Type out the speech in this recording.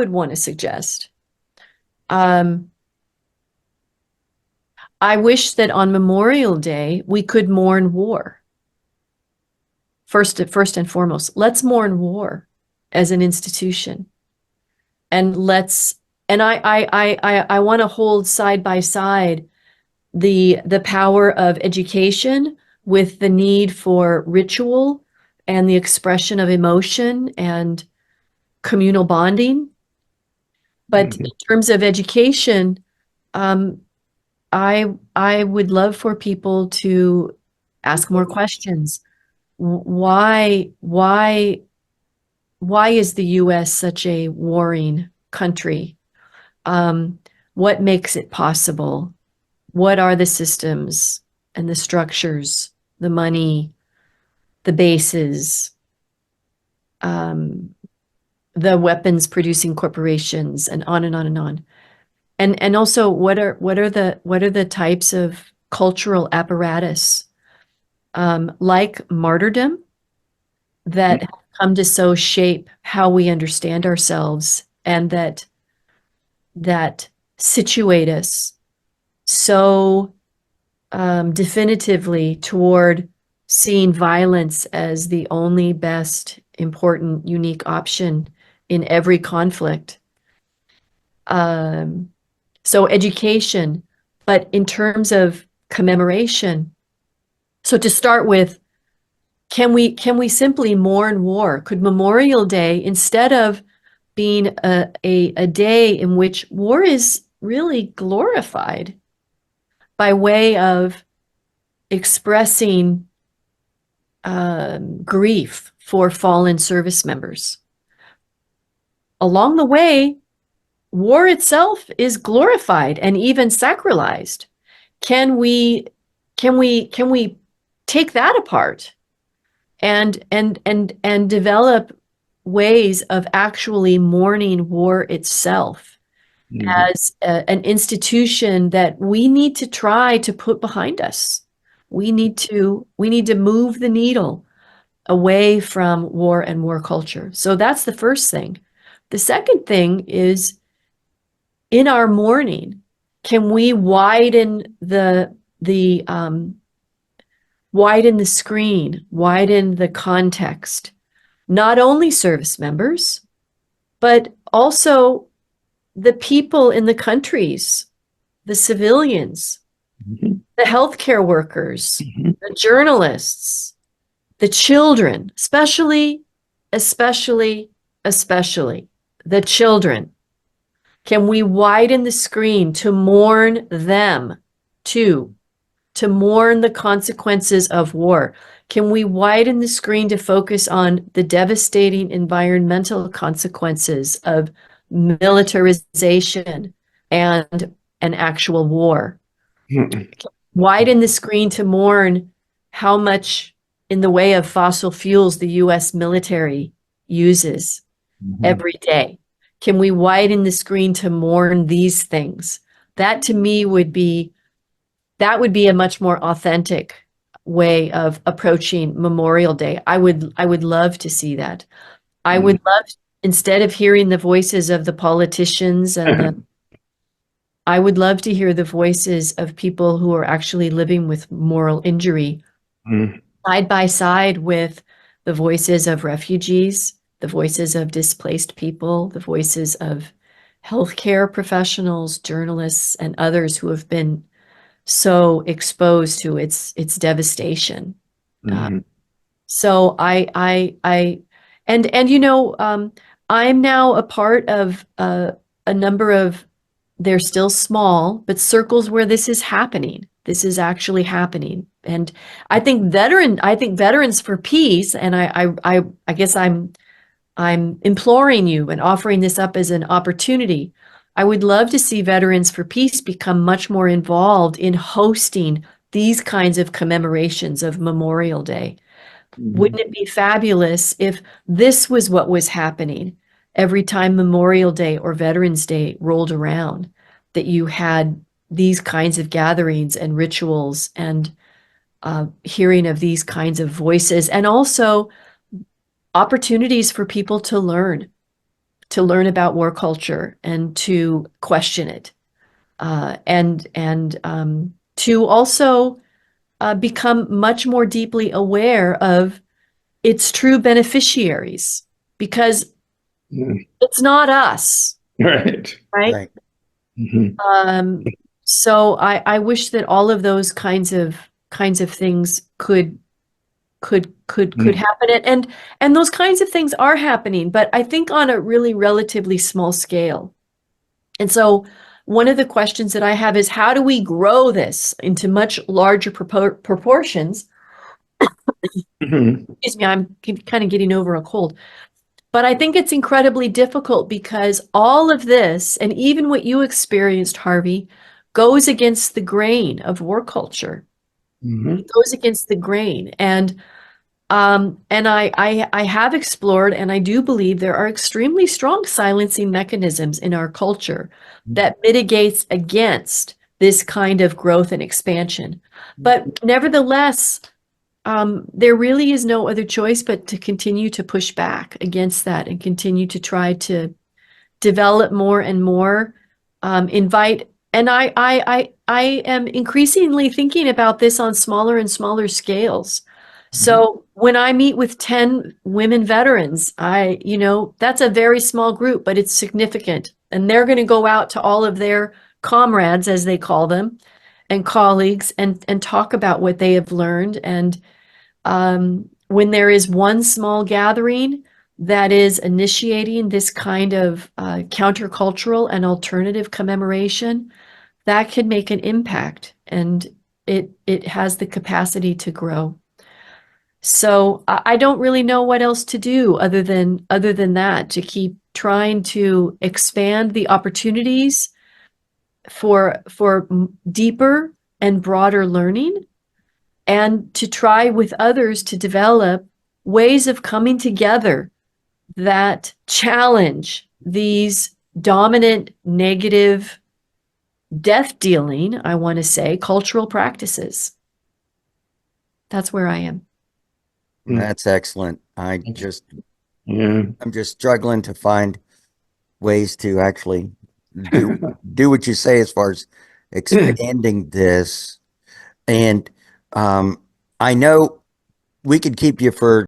would want to suggest. I wish that on Memorial Day we could mourn war. First and foremost, let's mourn war as an institution. And I want to hold side by side the power of education with the need for ritual and the expression of emotion and communal bonding. But in terms of education, I would love for people to ask more questions. Why is the US such a warring country? What makes it possible? What are the systems and the structures, the money, the bases, the weapons producing corporations, and on and on and on. And also what are the types of cultural apparatus like martyrdom that have come to so shape how we understand ourselves, and that situate us so definitively toward seeing violence as the only best, important, unique option in every conflict. So education, but in terms of commemoration. So to start with, can we simply mourn war? Could Memorial Day, instead of being a day in which war is really glorified by way of expressing grief for fallen service members. Along the way, war itself is glorified and even sacralized. Can we take that apart and develop ways of actually mourning war itself as an institution that we need to try to put behind us? We need to move the needle away from war and war culture. So that's the first thing. The second thing is, in our mourning, can we widen the screen, widen the context? Not only service members, but also the people in the countries, the civilians, the healthcare workers, the journalists, the children, especially the children. Can we widen the screen to mourn them too? To mourn the consequences of war? Can we widen the screen to focus on the devastating environmental consequences of militarization and an actual war? Widen the screen to mourn how much in the way of fossil fuels the US military uses every day? Can we widen the screen to mourn these things? That to me would be a much more authentic way of approaching Memorial Day. I would love to see that. I would love, instead of hearing the voices of the politicians I would love to hear the voices of people who are actually living with moral injury side by side with the voices of refugees, the voices of displaced people, the voices of healthcare professionals, journalists, and others who have been so exposed to its devastation. So I'm now a part of a number of, they're still small, but circles where this is happening. This is actually happening. And I think Veterans for Peace, and I guess I'm imploring you and offering this up as an opportunity. I would love to see Veterans for Peace become much more involved in hosting these kinds of commemorations of Memorial Day. Wouldn't it be fabulous if this was what was happening every time Memorial Day or Veterans Day rolled around, that you had these kinds of gatherings and rituals and hearing of these kinds of voices, and also opportunities for people to learn to learn about war culture and to question it, and to also become much more deeply aware of its true beneficiaries, because it's not us, Right. right? Right. So I wish that all of those kinds of things could happen, and those kinds of things are happening, but I think on a really relatively small scale. And so one of the questions that I have is, how do we grow this into much larger proportions? Excuse me, I'm kind of getting over a cold. But I think it's incredibly difficult because all of this, and even what you experienced, Harvey, goes against the grain of war culture. It goes against the grain. And I have explored, and I do believe there are extremely strong silencing mechanisms in our culture that mitigates against this kind of growth and expansion. But nevertheless, there really is no other choice but to continue to push back against that and continue to try to develop more and more, invite. And I am increasingly thinking about this on smaller and smaller scales. So when I meet with 10 women veterans, that's a very small group, but it's significant. And they're going to go out to all of their comrades, as they call them, and colleagues, and talk about what they have learned. And when there is one small gathering that is initiating this kind of countercultural and alternative commemoration, that can make an impact, and it has the capacity to grow. So I don't really know what else to do other than that, to keep trying to expand the opportunities for deeper and broader learning, and to try with others to develop ways of coming together that challenge these dominant, negative, death dealing, I want to say, cultural practices. That's where I am. That's excellent. I'm just struggling to find ways to actually do what you say as far as expanding this. And I know we could keep you for